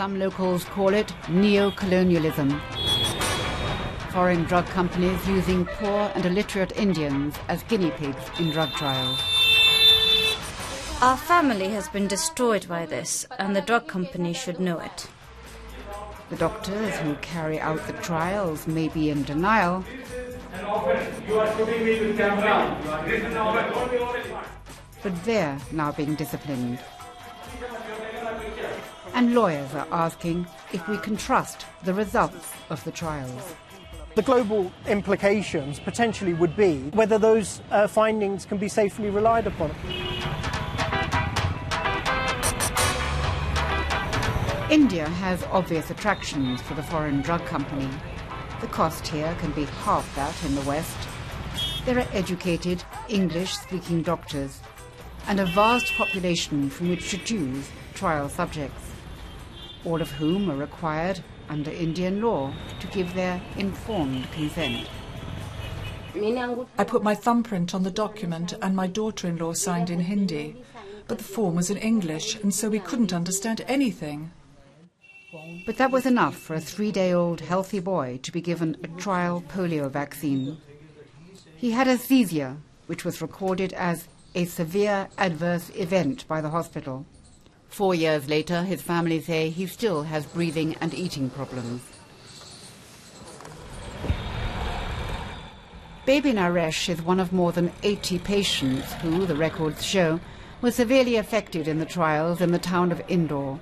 Some locals call it neo-colonialism. Foreign drug companies using poor and illiterate Indians as guinea pigs in drug trials. Our family has been destroyed by this, and the drug company should know it. The doctors who carry out the trials may be in denial, but they're now being disciplined. And lawyers are asking if we can trust the results of the trials. The global implications potentially would be whether those findings can be safely relied upon. India has obvious attractions for the foreign drug company. The cost here can be half that in the West. There are educated, English-speaking doctors and a vast population from which to choose trial subjects, all of whom are required under Indian law to give their informed consent. I put my thumbprint on the document and my daughter-in-law signed in Hindi, but the form was in English and so we couldn't understand anything. But that was enough for a 3-day-old healthy boy to be given a trial polio vaccine. He had aesthesia, which was recorded as a severe adverse event by the hospital. 4 years later, his family say he still has breathing and eating problems. Baby Naresh is one of more than 80 patients who, the records show, were severely affected in the trials in the town of Indore,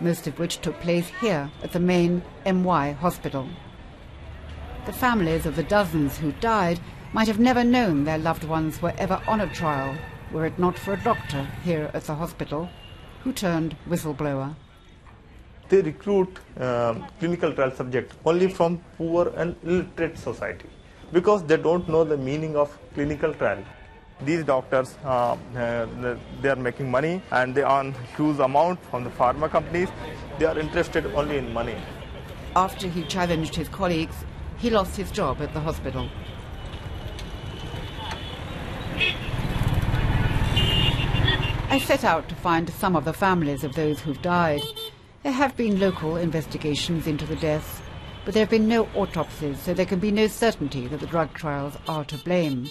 most of which took place here at the main MY hospital. The families of the dozens who died might have never known their loved ones were ever on a trial, were it not for a doctor here at the hospital who turned whistleblower. They recruit clinical trial subjects only from poor and illiterate society because they don't know the meaning of clinical trial. These doctors, they are making money and they earn huge amount from the pharma companies. They are interested only in money. After he challenged his colleagues, he lost his job at the hospital. I set out to find some of the families of those who've died. There have been local investigations into the deaths, but there have been no autopsies, so there can be no certainty that the drug trials are to blame.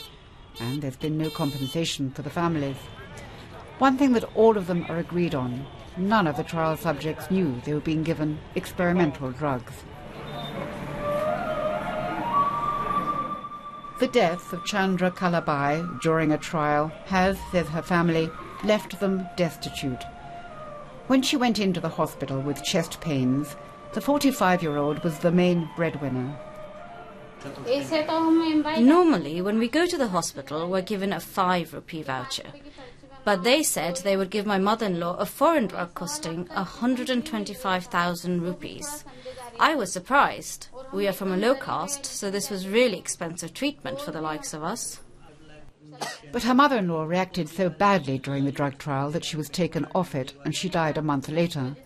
And there's been no compensation for the families. One thing that all of them are agreed on: none of the trial subjects knew they were being given experimental drugs. The death of Chandra Kalabai during a trial has, says her family, left them destitute. When she went into the hospital with chest pains, the 45-year-old was the main breadwinner. Normally, when we go to the hospital, we're given a 5 rupee voucher. But they said they would give my mother-in-law a foreign drug costing 125,000 rupees. I was surprised. We are from a low caste, so this was really expensive treatment for the likes of us. But her mother-in-law reacted so badly during the drug trial that she was taken off it and she died a month later.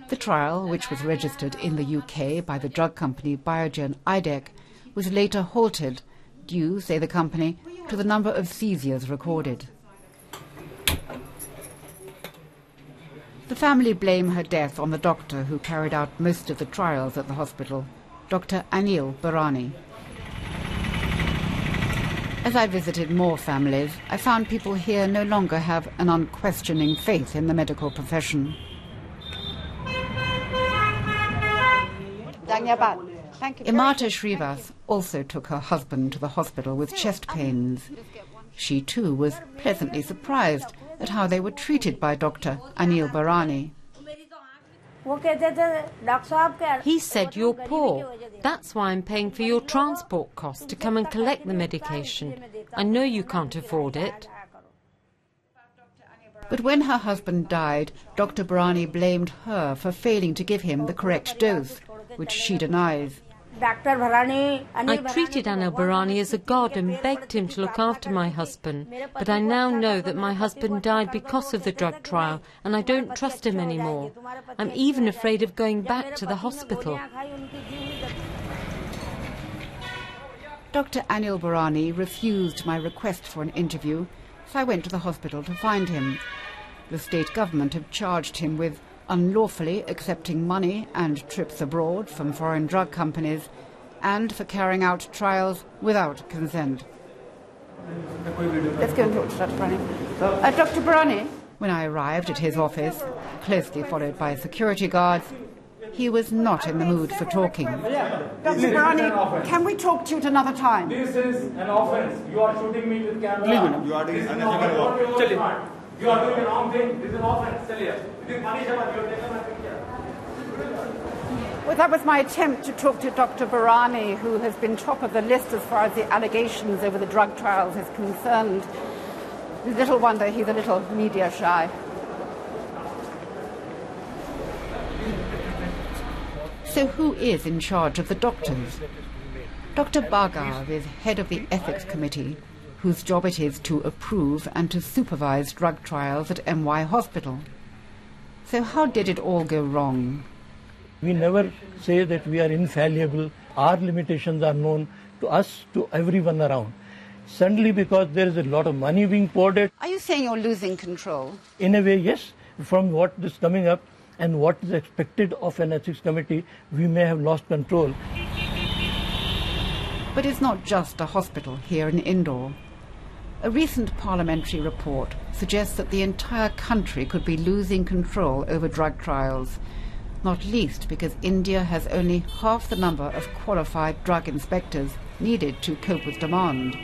The trial, which was registered in the UK by the drug company Biogen Idec, was later halted, due, say the company, to the number of seizures recorded. The family blame her death on the doctor who carried out most of the trials at the hospital, Dr. Anil Bharani. As I visited more families, I found people here no longer have an unquestioning faith in the medical profession. Imata Shrivas also took her husband to the hospital with chest pains. She too was pleasantly surprised at how they were treated by Dr. Anil Bharani. He said, "You're poor. That's why I'm paying for your transport costs to come and collect the medication. I know you can't afford it." But when her husband died, Dr. Bharani blamed her for failing to give him the correct dose, which she denies. I treated Anil Bharani as a god and begged him to look after my husband. But I now know that my husband died because of the drug trial and I don't trust him anymore. I'm even afraid of going back to the hospital. Dr. Anil Bharani refused my request for an interview, so I went to the hospital to find him. The state government have charged him with unlawfully accepting money and trips abroad from foreign drug companies, and for carrying out trials without consent. Let's go and talk to Dr. Bharani. Dr. Bharani, when I arrived at his office, closely followed by security guards, he was not in the mood for talking. Dr. Bharani, can we talk to you at another time? This is an offense. You are shooting me with camera. You are doing an offense. You are doing the wrong thing. This is an offense. Well, that was my attempt to talk to Dr. Bharani, who has been top of the list as far as the allegations over the drug trials is concerned. Little wonder he's a little media shy. So who is in charge of the doctors? Dr. Bhargav is head of the Ethics Committee, whose job it is to approve and to supervise drug trials at MY Hospital. So how did it all go wrong? We never say that we are infallible. Our limitations are known to us, to everyone around. Suddenly, because there is a lot of money being poured at... Are you saying you're losing control? In a way, yes. From what is coming up and what is expected of an ethics committee, we may have lost control. But it's not just a hospital here in Indore. A recent parliamentary report suggests that the entire country could be losing control over drug trials, not least because India has only half the number of qualified drug inspectors needed to cope with demand.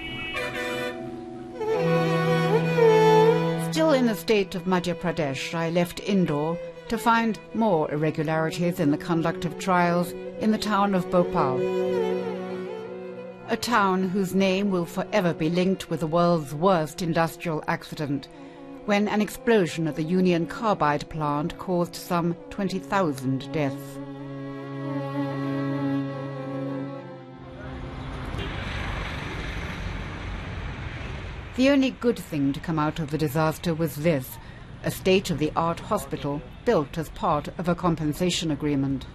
Still in the state of Madhya Pradesh, I left Indore to find more irregularities in the conduct of trials in the town of Bhopal, a town whose name will forever be linked with the world's worst industrial accident, when an explosion at the Union Carbide plant caused some 20,000 deaths. The only good thing to come out of the disaster was this: a state-of-the-art hospital built as part of a compensation agreement.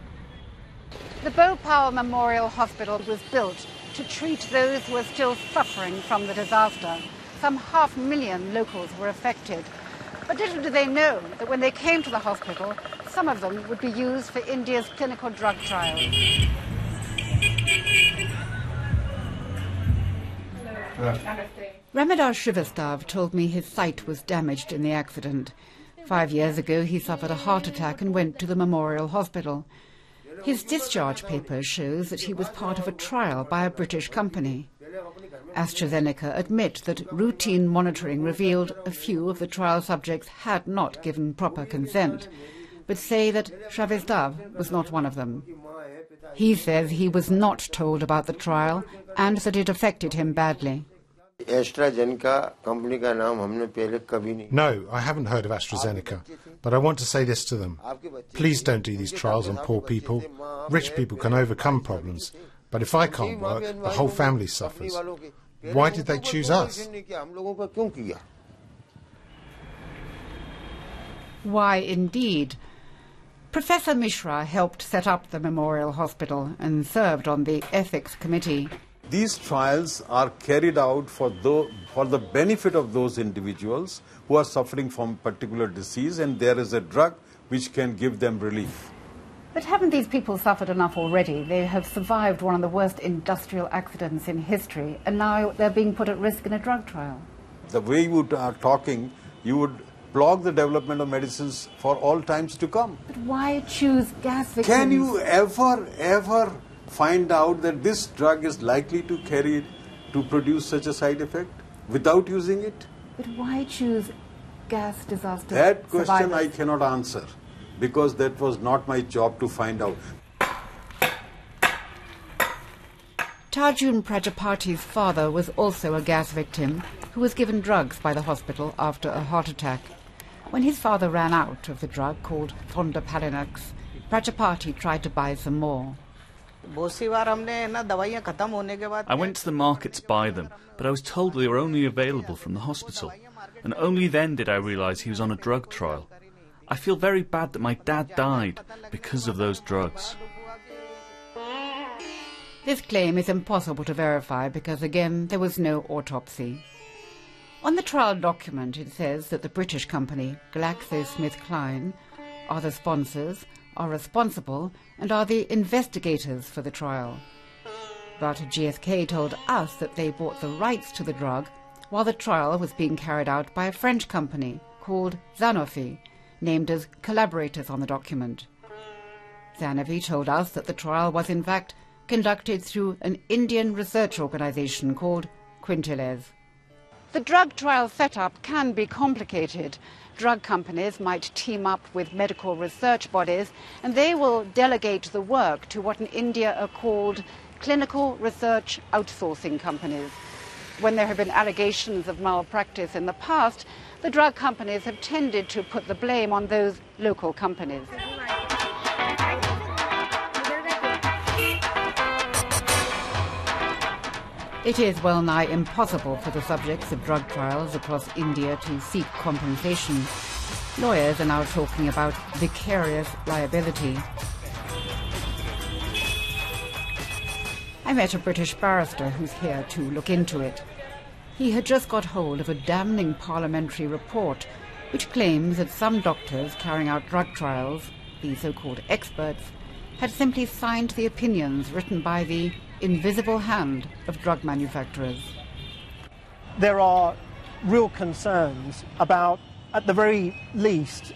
The Bhopal Memorial Hospital was built to treat those who are still suffering from the disaster. Some 500,000 locals were affected. But little do they know that when they came to the hospital, some of them would be used for India's clinical drug trials. Ramadar Srivastav told me his sight was damaged in the accident. 5 years ago, he suffered a heart attack and went to the Memorial Hospital. His discharge paper shows that he was part of a trial by a British company. AstraZeneca admit that routine monitoring revealed a few of the trial subjects had not given proper consent, but say that Srivastav was not one of them. He says he was not told about the trial and that it affected him badly. No, I haven't heard of AstraZeneca, but I want to say this to them. Please don't do these trials on poor people. Rich people can overcome problems, but if I can't work, the whole family suffers. Why did they choose us? Why indeed? Professor Mishra helped set up the Memorial Hospital and served on the Ethics Committee. These trials are carried out for the benefit of those individuals who are suffering from a particular disease, and there is a drug which can give them relief. But haven't these people suffered enough already? They have survived one of the worst industrial accidents in history, and now they're being put at risk in a drug trial. The way you are talking, you would block the development of medicines for all times to come. But why choose gas victims? Can you ever find out that this drug is likely to produce such a side effect without using it? But why choose gas disaster That question survivors? I cannot answer, because that was not my job to find out. Tarjun Prajapati's father was also a gas victim who was given drugs by the hospital after a heart attack. When his father ran out of the drug called Thondapalinax, Prajapati tried to buy some more. I went to the market to buy them, but I was told they were only available from the hospital. And only then did I realise he was on a drug trial. I feel very bad that my dad died because of those drugs. This claim is impossible to verify because, again, there was no autopsy. On the trial document, it says that the British company, GlaxoSmithKline, are the sponsors, are responsible, and are the investigators for the trial. But GSK told us that they bought the rights to the drug while the trial was being carried out by a French company called Sanofi, named as collaborators on the document. Sanofi told us that the trial was in fact conducted through an Indian research organisation called Quintiles. The drug trial setup can be complicated. Drug companies might team up with medical research bodies, and they will delegate the work to what in India are called clinical research outsourcing companies. When there have been allegations of malpractice in the past, the drug companies have tended to put the blame on those local companies. It is well nigh impossible for the subjects of drug trials across India to seek compensation. Lawyers are now talking about vicarious liability. I met a British barrister who's here to look into it. He had just got hold of a damning parliamentary report which claims that some doctors carrying out drug trials, the so-called experts, had simply signed the opinions written by the invisible hand of drug manufacturers. There are real concerns about, at the very least,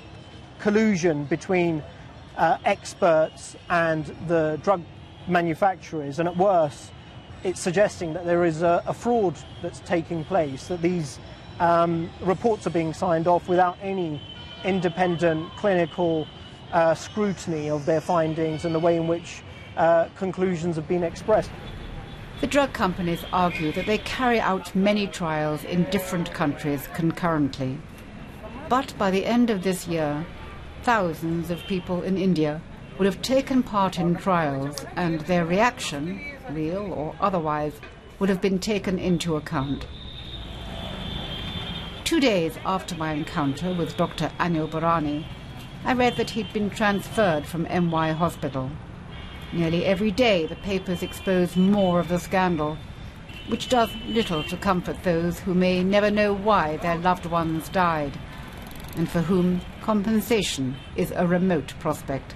collusion between experts and the drug manufacturers, and at worst, it's suggesting that there is a fraud that's taking place, that these reports are being signed off without any independent clinical scrutiny of their findings and the way in which conclusions have been expressed. The drug companies argue that they carry out many trials in different countries concurrently. But by the end of this year, thousands of people in India will have taken part in trials, and their reaction, real or otherwise, would have been taken into account. 2 days after my encounter with Dr. Anil Bharani, I read that he'd been transferred from MY Hospital. Nearly every day the papers expose more of the scandal, which does little to comfort those who may never know why their loved ones died, and for whom compensation is a remote prospect.